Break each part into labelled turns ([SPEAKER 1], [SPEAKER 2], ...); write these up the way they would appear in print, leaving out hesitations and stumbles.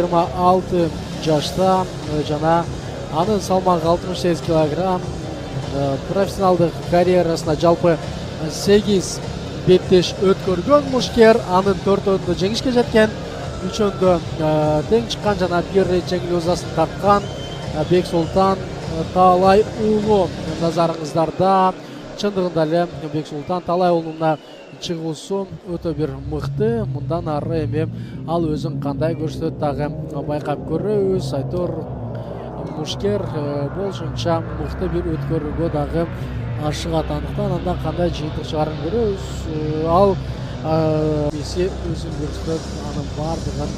[SPEAKER 1] 26 жашта жана анын салмагы 68 килограмм. Профессионалдык карьерасына жалпы 8 беттеш өткөргөн мушкер. Анын 4-өндө жеңишке жеткен, 3-өндө тең чыккан жана бир рет жеңил ызасын тарткан Бексултан Талай уулу назарыңыздарда. Чындыгында эле Бексултан Талай уулуна чыгуусу өтө бир мыкты. Мындан ары эми ал өзүн кандай көрсөтөт дагы байкап көрөбүз. Айтор мушкер болушунча мыкты бир өткөрүүгө дагы ашыгат. Андыктан андан кандай жыйынтык чыгарын көрөбүз. Ал бизи өзүн көрсөтөт, анын бардыгын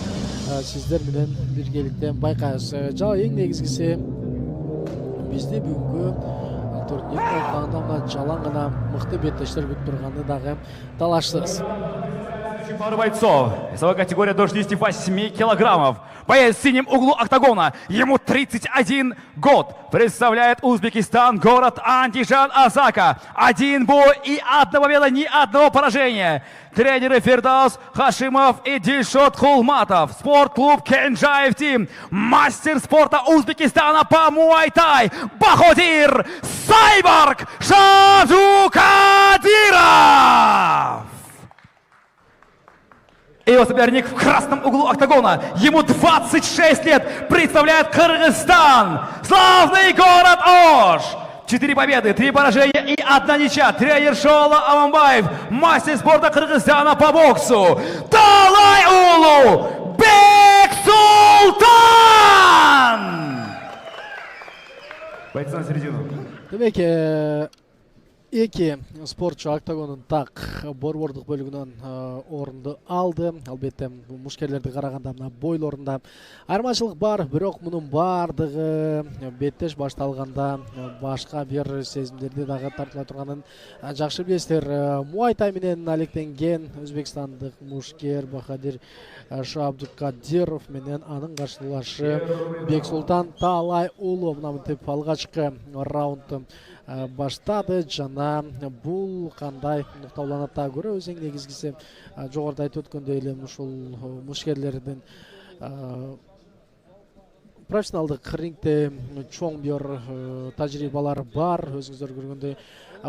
[SPEAKER 1] сиздер менен биргеликте байкайбыз. Жана эң негизгиси бизди бүгүнкү турнир окуганда жалаң гана мыкты беттештер күтүп турганды дагы талаштырсыз.
[SPEAKER 2] Пару бойцов. Весовая категория до 68 килограммов. Боец в синем углу октагона. Ему 31 год. Представляет Узбекистан, город Андижан, Азака. 1 бой и 1 победа, ни одного поражения. Тренеры Фердаус Хашимов и Дильшот Хулматов. Спортклуб Кенджаев Тим. Мастер спорта Узбекистана по муай-тай Баходир Сайбарк Шадукадиров. И его соперник в красном углу октагона. Ему 26 лет. Представляет Кыргызстан. Славный город Ош. 4 победы, 3 поражения и 1 ничья. Тренер Шола Аманбаев. Мастер спорта Кыргызстана по боксу. Талай уулу Бексултан. Бойцы на середину.
[SPEAKER 1] Демек, эки спортчу октагондун так борбордук бөлүгүнөн орунду алды. Албетте мушкерлерди караганда мына бойлорунда айырмачылык бар, бирок мунун бардыгы беттеш башталганда башка бир сезимдерди дагы тартыла турганын жакшы билесиздер. Муай-тай менен алектенген өзбекстандык мушкер Бахадир Шабдукадиров менен анын каршылашы Бексултан Талай уулу мына мынтип алгачкы раундду баштады. Жана бул кандай нукталанат да көрөбүз. Эң негизгиси жогоруда айтып өткөндөй эле ушул мушкерлердин профессионалдык рингте чоң бир тажрыйбалары бар. Өзүңүздөр көргөндөй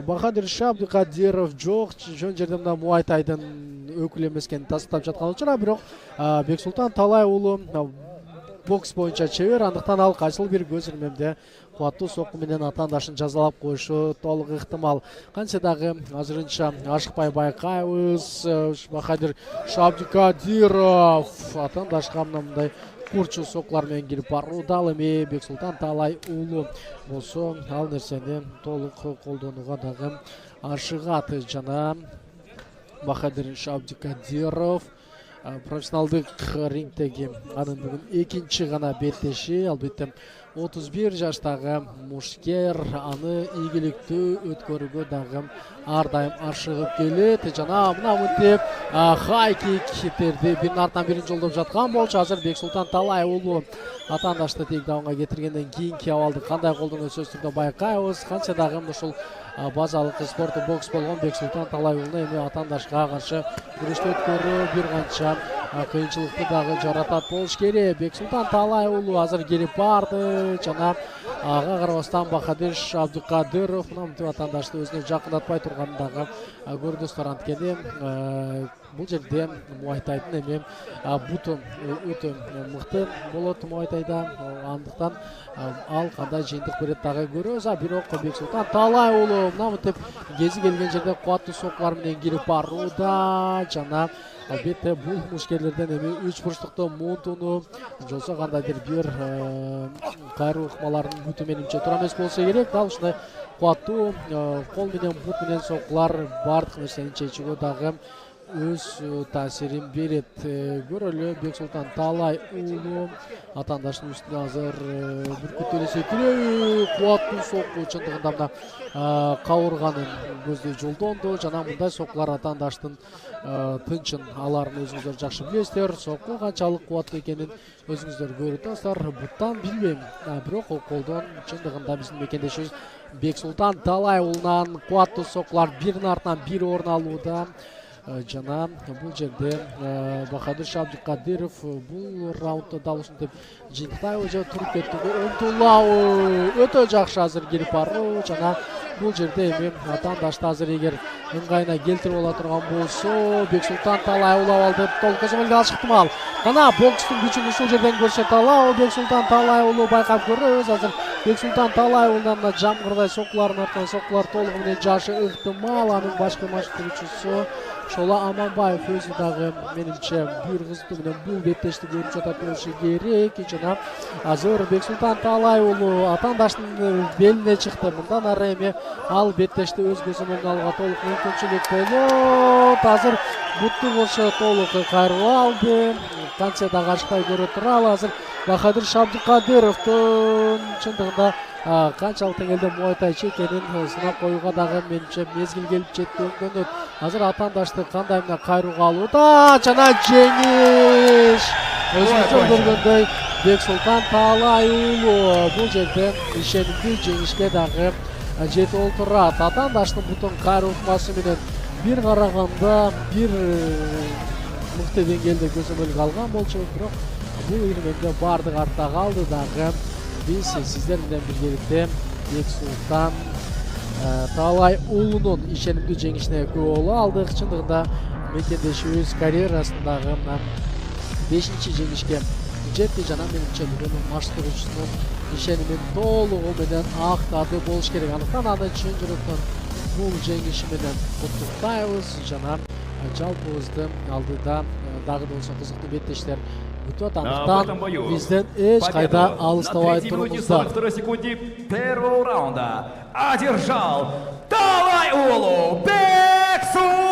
[SPEAKER 1] Бахадир Шабдукадиров жок жөн жерде мына муай-тайдын өкүлү эмес экенин тастап жаткан учура, бирок Бексултан Талай уулу бокс боюнча чебер, андыктан ал кайсыл бир көз ирмемде кубаттуу сокку менен атаандашын жазалап коюшу толук ыктымал. Кантсе дагы азырынча ашыкпай байкайбыз. Бахадир Шабдукадиров атаандашка мындай курчу соккулар менен кирип барууда. Ал эми Бексултан Талай уулу болсо ал нерсени толук колдонууга дагы ашыгат. Жана Бахадир Шабдукадиров профессионалдык рингдеги анын бүгүн экинчи гана беттеши. Албетте 31 жаштагы мушкер аны ийгиликтүү өткөрүүгө дагы ар дайым ашыгып келет. Жана мына мынтип хайкиктерди биринин артынан бирин жолдоп жаткан болчу. Азыр Бексултан Талай уулу атаандашты тейкдаунга кетиргенден кийинки абалды кандай колдонот сөзсүз түрдө байкайбыз. Кантсе дагы ушул базалык спорту бокс болгон Бексултан Талай уулуна эми атаандашка каршы күрөштү өткөрүү бир канча кыйынчылыкты дагы жаратат болуш керек. Бексултан Талай уулу азыр келип барды. Жана ага карабастан Бахадир Шабдукадиров мына мынтип атаандашты өзүнө жакындатпай турганын дагы көрдүңүздөр. Анткени бул жерде муай-тайдын эми буту өтө мыкты болот муай-тайда. Андыктан ал кандай жыйынтык берет дагы көрөбүз. Бирок Бексултан Талай уулу мына мынтип кези келген жерде кубаттуу соккулар менен кирип барууда. Жана албетте бул мушкерлерден эми 3 бурчтукта муунтууну жолсо кандайдыр бир кайруу ыкмаларын күтүү менимче туура эмес болсо керек. Дал ушундай кубаттуу кол менен бут менен соккулар бардык нерсени чечүүгө дагы өз таасирин берет. Көрөлү Бексултан Талай уулу атаандашынын үстүнө азыр бүркүттүү эле секирүү кубаттуу сокку чындыгында мына кабырганын көздөй жолдонду. Жана мындай соккулар атаандаштын тынчын аларын өзүңүздөр жакшы билесиздер. Сокку канчалык кубаттуу экенин өзүңүздөр көрүп атасыздар. Буттан билбейм, бирок колдон чындыгында биздин мекендешибиз Бексултан Талай уулунан кубаттуу соккулар биринин артынан бири орун алууда. жана бул жерде Бахадыр Шабдыкадыров бул раундда дал ушинтип жыйынтыктайбы же туруп кеттиби умтулабы өтө жакшы азыр кирип баруу жана бул жерде эми атаандашты азыр эгер ыңгайына келтирип ала турган болсо Бексултан Талай улап алды толук көзөмөлгө алыш ыктымал. Кана бокстун күчүн ушул жерден көрсөтө алабы Бексултан Талай уулу байкап көрөбүз азыр Бексултан Талай уулунан жамгырдай соккулардын артынан соккулар толугу менен жаашы ыктымал. Анын башкы машыктыруучусу Шола Аманбаев өзү дагы менимче бир кызыктуу менен бул беттешти көрүп жатат болушу керек. Жана азыр Бексултан Талай уулу атаандаштын белине чыкты. Мындан ары эми ал беттешти өз көзөмөлүнө алууга толук мүмкүнчүлүк болот. Азыр бутту болсо толук кайрып алды. Концерт агашпай көрө туралы азыр Бахадыр Шабдыкадыровдун чындыгында канчалык деңгээлде муайтайчы экенин сынап коюуга дагы менимче мезгил келип жетти. Өңдөнөт азыр атаандашты кандай менен кайрууга алууда жана жеңиш өзүңүздөр көргөндөй Бексултан Талай уулу бул жерде ишенимдүү жеңишке дагы жетип олтурат. Атаандаштын бутун кайрылмасы менен бир караганда бир мыкты деңгээлде көзөмөлгө алган болчу, бирок бул ирмеңде баардык артта калды дагы. Биз сиздер менен биргеликте Бексултан Талай уулунун ишенимдүү жеңишине күбө боло алдык. Чындыгында мекендешибиз карьерасындагы 5-чи жеңишке жетти жана менимче бүгүн машыктыруучусунун ишенимин толугу менен актады болуш керек. Андыктан аны чын жүрөктөн бул жеңиши менен куттуктайбыз жана жалпыбызды алдыда дагы болсо кызыктуу беттештер күтөт. Андыктан бизден эч кайда алыстабай туруңуздар.
[SPEAKER 2] 42 секунде первого раунда одержал Талай уулу Бексултан!